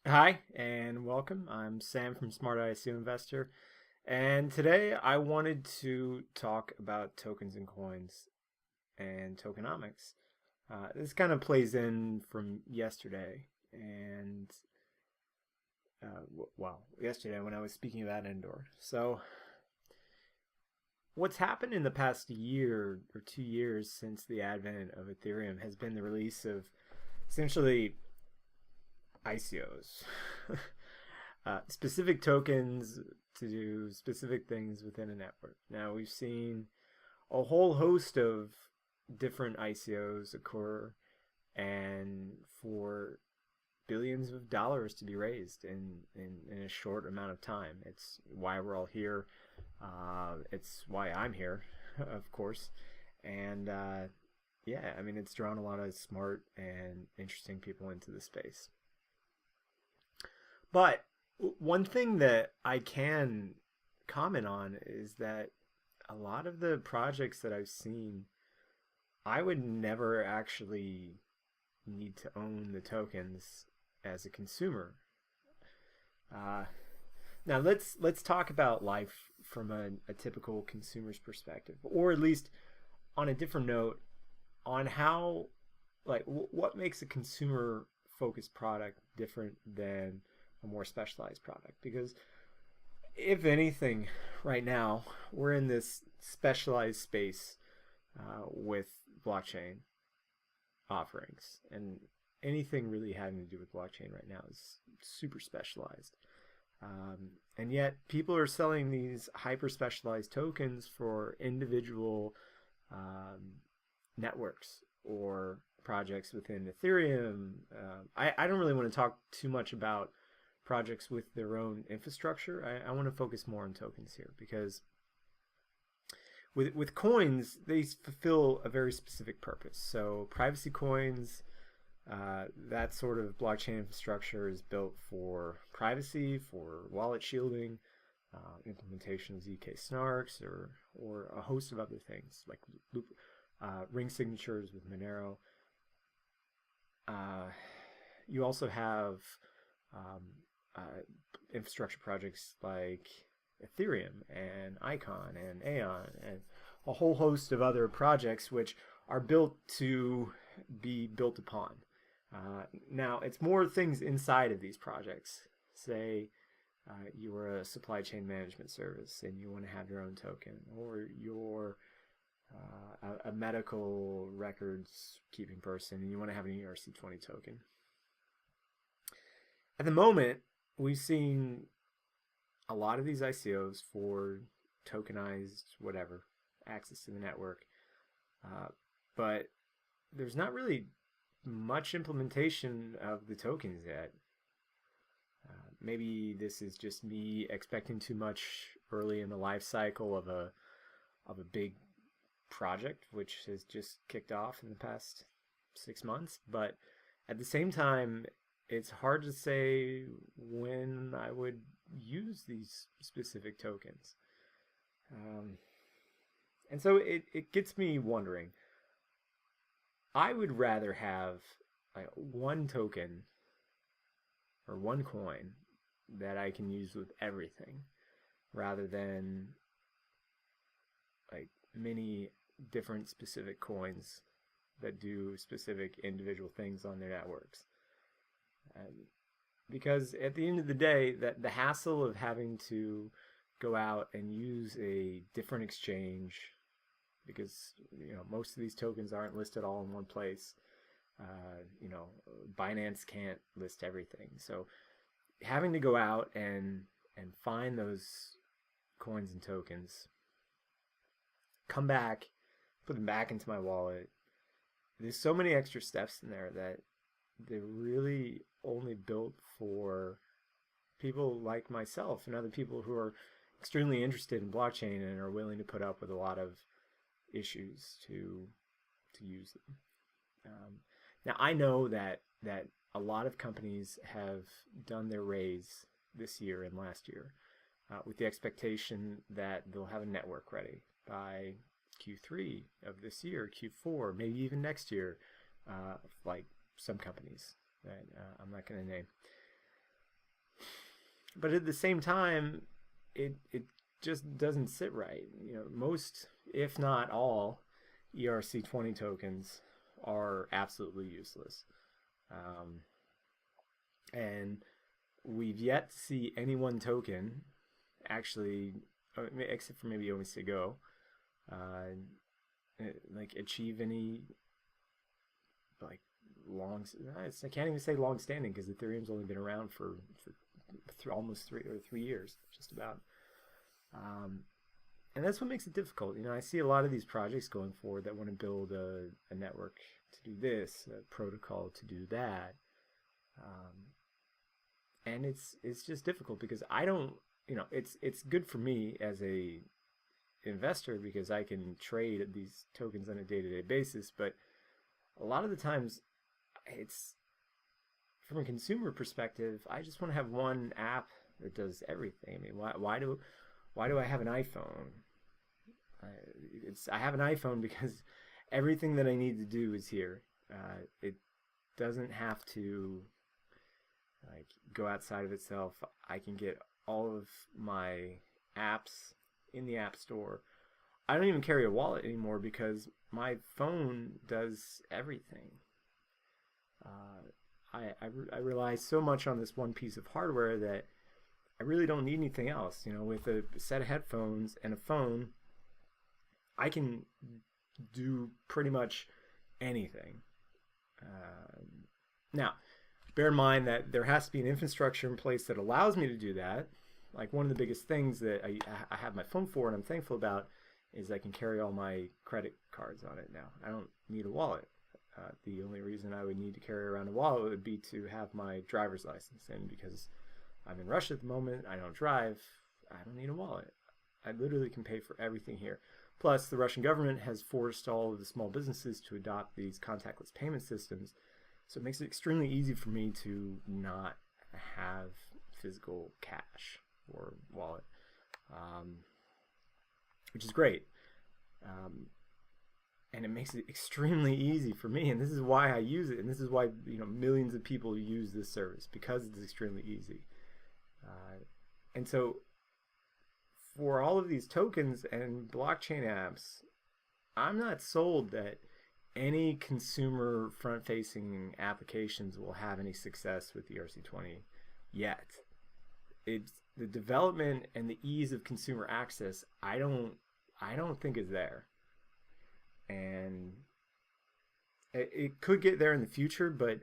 Hi and welcome. I'm Sam from Smart ICO Investor, and today I wanted to talk about tokens and coins and tokenomics. This kind of plays in from yesterday, and yesterday when I was speaking about Endor. So, what's happened in the past year or 2 years since the advent of Ethereum has been the release of essentially ICOs. Specific tokens to do specific things within a network. Now, we've seen a whole host of different ICOs occur and for billions of dollars to be raised in a short amount of time. It's why we're all here. It's why I'm here, of course. And yeah, I mean, it's drawn a lot of smart and interesting people into the space. But one thing that I can comment on is that a lot of the projects that I've seen, I would never actually need to own the tokens as a consumer. Uh, Now let's talk about life from a typical consumer's perspective, or at least on a different note, on how what makes a consumer focused product different than a more specialized product. Because if anything, right now we're in this specialized space with blockchain offerings, and anything really having to do with blockchain right now is super specialized. And yet people are selling these hyper specialized tokens for individual networks or projects within Ethereum. I don't really want to talk too much about projects with their own infrastructure. I want to focus more on tokens here, because with coins, they fulfill a very specific purpose. So privacy coins, that sort of blockchain infrastructure is built for privacy, for wallet shielding, implementation of ZK snarks, or a host of other things like ring signatures with Monero. You also have um, infrastructure projects like Ethereum and Icon and Aeon and a whole host of other projects which are built to be built upon. Now, it's more things inside of these projects. Say you're a supply chain management service and you want to have your own token, or you're a medical records keeping person and you want to have an ERC20 token. At the moment, we've seen a lot of these ICOs for tokenized whatever access to the network, but there's not really much implementation of the tokens yet. Maybe this is just me expecting too much early in the life cycle of a big project which has just kicked off in the past 6 months. But at the same time, it's hard to say when I would use these specific tokens. And so it gets me wondering. I would rather have like one token or one coin that I can use with everything, rather than like many different specific coins that do specific individual things on their networks. Because at the end of the day, that the hassle of having to go out and use a different exchange, because most of these tokens aren't listed all in one place. Binance can't list everything, so having to go out and find those coins and tokens, come back, put them back into my wallet. There's so many extra steps in there that they're really only built for people like myself and other people who are extremely interested in blockchain and are willing to put up with a lot of issues to use them. Now, I know that a lot of companies have done their raise this year and last year with the expectation that they'll have a network ready by Q3 of this year, Q4, maybe even next year, like some companies that I'm not going to name. But at the same time, it just doesn't sit right. Most, if not all, ERC20 tokens are absolutely useless. And we've yet to see any one token actually, except for maybe Omega, like achieve any like I can't even say long standing, because Ethereum's only been around for almost 3 years, just about. And that's what makes it difficult. I see a lot of these projects going forward that want to build a network to do this, a protocol to do that. And it's just difficult, because I don't, it's good for me as a investor, because I can trade these tokens on a day-to-day basis, but a lot of the times it's from a consumer perspective, I just want to have one app that does everything. I mean, why do I have an iPhone? I have an iPhone because everything that I need to do is here. It doesn't have to like go outside of itself. I can get all of my apps in the App Store. I don't even carry a wallet anymore because my phone does everything. I rely so much on this one piece of hardware that I really don't need anything else. With a set of headphones and a phone, I can do pretty much anything. Now, bear in mind that there has to be an infrastructure in place that allows me to do that. Like, one of the biggest things that I have my phone for, and I'm thankful about, is I can carry all my credit cards on it now. I don't need a wallet. The only reason I would need to carry around a wallet would be to have my driver's license. And because I'm in Russia at the moment, I don't drive, I don't need a wallet. I literally can pay for everything here. Plus, the Russian government has forced all of the small businesses to adopt these contactless payment systems. So it makes it extremely easy for me to not have physical cash or wallet, which is great. And it makes it extremely easy for me, and this is why I use it, and this is why millions of people use this service, because it's extremely easy. And so for all of these tokens and blockchain apps, I'm not sold that any consumer front-facing applications will have any success with ERC20 yet. It's the development and the ease of consumer access, I don't think is there. And it could get there in the future, but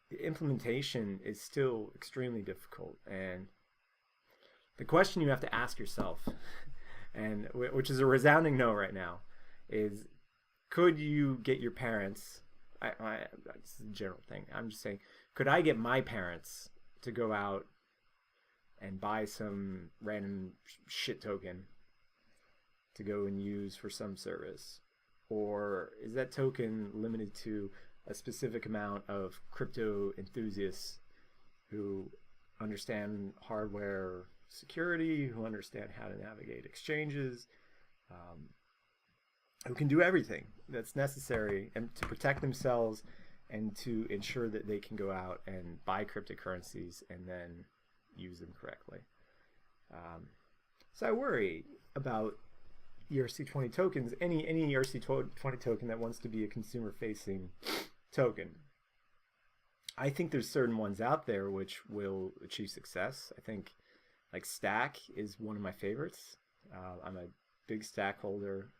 the implementation is still extremely difficult. And the question you have to ask yourself, and which is a resounding no right now, is could you get your parents, this is a general thing, I'm just saying, could I get my parents to go out and buy some random shit token to go and use for some service? Or is that token limited to a specific amount of crypto enthusiasts who understand hardware security, who understand how to navigate exchanges, who can do everything that's necessary and to protect themselves and to ensure that they can go out and buy cryptocurrencies and then use them correctly? So I worry about ERC20 tokens, any ERC20 token that wants to be a consumer-facing token. I think there's certain ones out there which will achieve success. I think like Stack is one of my favorites. I'm a big Stack holder.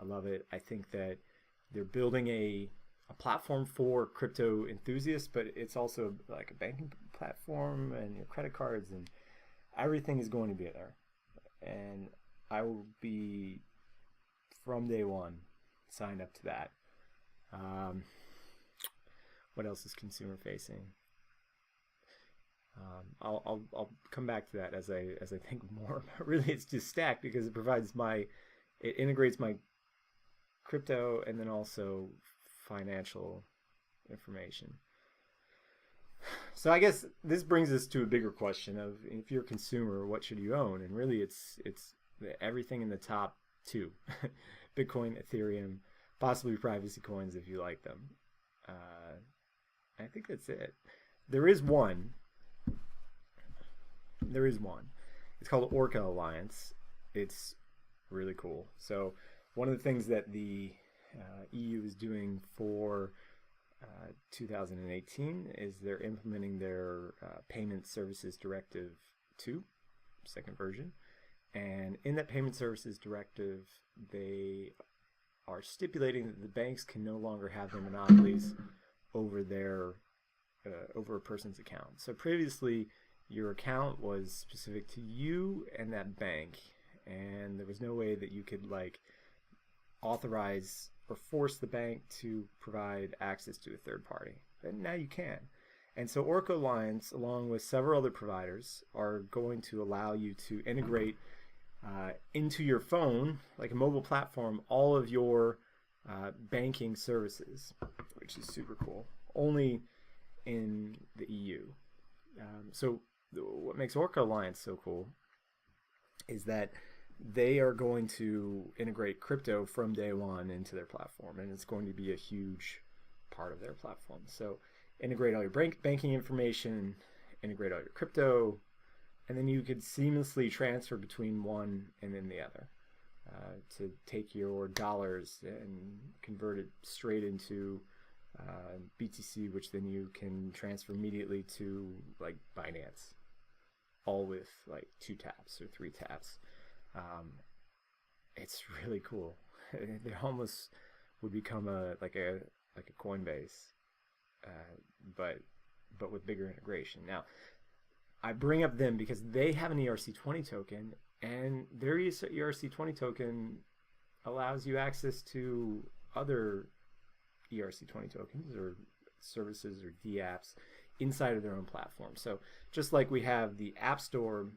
I love it. I think that they're building a platform for crypto enthusiasts, but it's also like a banking platform and your credit cards and everything is going to be there. And I will be, from day one, signed up to that. What else is consumer facing? I'll come back to that as I think more. Really, it's just Stack because it integrates my crypto and then also financial information. So I guess this brings us to a bigger question of, if you're a consumer, what should you own? And really, it's everything in the top two: Bitcoin, Ethereum, possibly privacy coins if you like them. I think that's it. There is one There is one. It's called Orca Alliance. It's really cool. So one of the things that the EU is doing for 2018 is they're implementing their Payment Services Directive 2, second version. And in that Payment Services Directive, they are stipulating that the banks can no longer have their monopolies over their over a person's account. So previously, your account was specific to you and that bank, and there was no way that you could like authorize or force the bank to provide access to a third party. But now you can. And so Orca Alliance, along with several other providers, are going to allow you to integrate into your phone, like a mobile platform, all of your banking services, which is super cool. Only in the EU. So what makes Orca Alliance so cool is that they are going to integrate crypto from day one into their platform, and it's going to be a huge part of their platform. So integrate all your banking information, integrate all your crypto, and then you could seamlessly transfer between one and then the other to take your dollars and convert it straight into BTC, which then you can transfer immediately to like Binance, all with like 2 taps or 3 taps. It's really cool. They almost would become like a Coinbase, but with bigger integration. Now, I bring up them because they have an ERC20 token, and their ERC20 token allows you access to other ERC20 tokens or services or dApps inside of their own platform. So just like we have the App Store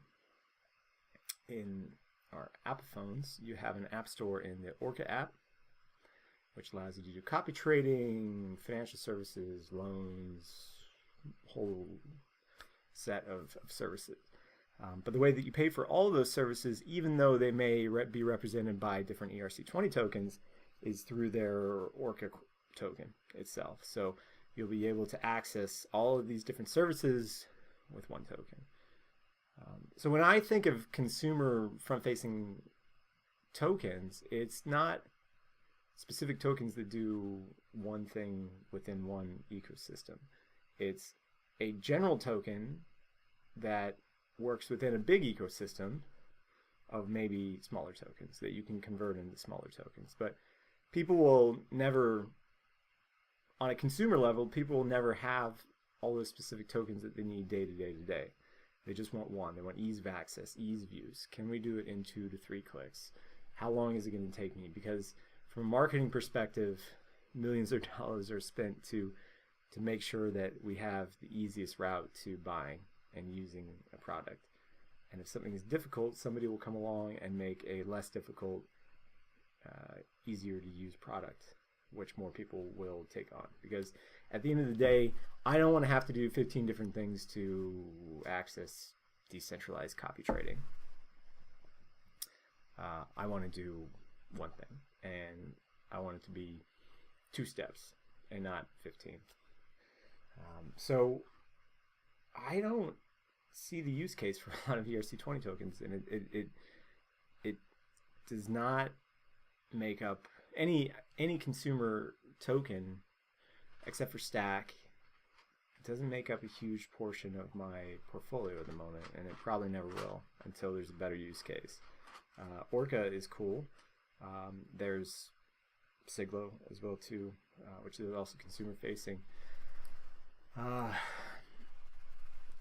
in our Apple phones, you have an App Store in the Orca app, which allows you to do copy trading, financial services, loans, whole set of services. But the way that you pay for all of those services, even though they may be represented by different ERC20 tokens, is through their Orca token itself. So you'll be able to access all of these different services with one token. So when I think of consumer front-facing tokens, it's not specific tokens that do one thing within one ecosystem. It's a general token that works within a big ecosystem of maybe smaller tokens that you can convert into smaller tokens. But people will never, on a consumer level, people will never have all those specific tokens that they need day to day to day. They just want one. They want ease of access, ease of use. Can we do it in 2 to 3 clicks? How long is it going to take me? Because from a marketing perspective, millions of dollars are spent to make sure that we have the easiest route to buying and using a product. And if something is difficult, somebody will come along and make a less difficult, easier to use product, which more people will take on. Because at the end of the day, I don't want to have to do 15 different things to access decentralized copy trading. I want to do one thing, and I want it to be 2 steps and not 15. So I don't see the use case for a lot of ERC20 tokens, and it does not make up any consumer token except for Stack. It doesn't make up a huge portion of my portfolio at the moment, and it probably never will until there's a better use case. Orca is cool. There's Siglo as well too, which is also consumer facing.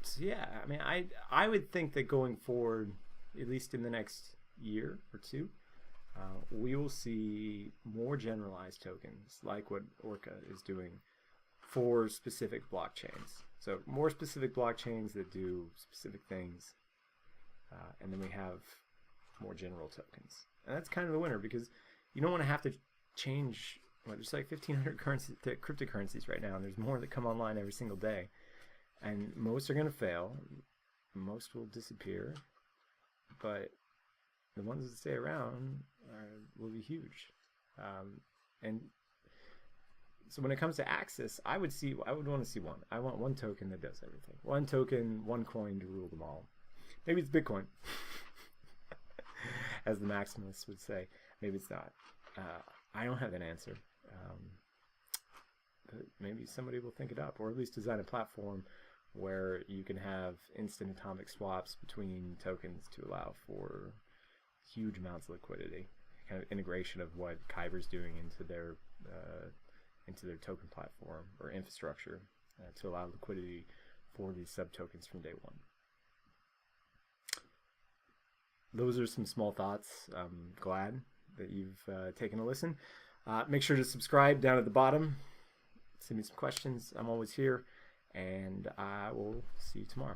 So yeah, I mean, I would think that going forward, at least in the next year or 2, we will see more generalized tokens like what Orca is doing for specific blockchains. So more specific blockchains that do specific things, and then we have more general tokens. And that's kind of the winner, because you don't want to have to change. There's like 1,500 cryptocurrencies right now, and there's more that come online every single day. And most are going to fail. Most will disappear. But the ones that stay around will be huge. And so when it comes to access, I would want to see one. I want one token that does everything. One token, one coin to rule them all. Maybe it's Bitcoin, as the maximalists would say. Maybe it's not. I don't have that answer. But maybe somebody will think it up, or at least design a platform where you can have instant atomic swaps between tokens to allow for huge amounts of liquidity. Kind of integration of what Kyber's doing into their token platform or infrastructure to allow liquidity for these sub tokens from day one. Those are some small thoughts. I'm glad that you've taken a listen. Make sure to subscribe down at the bottom. Send me some questions. I'm always here, and I will see you tomorrow.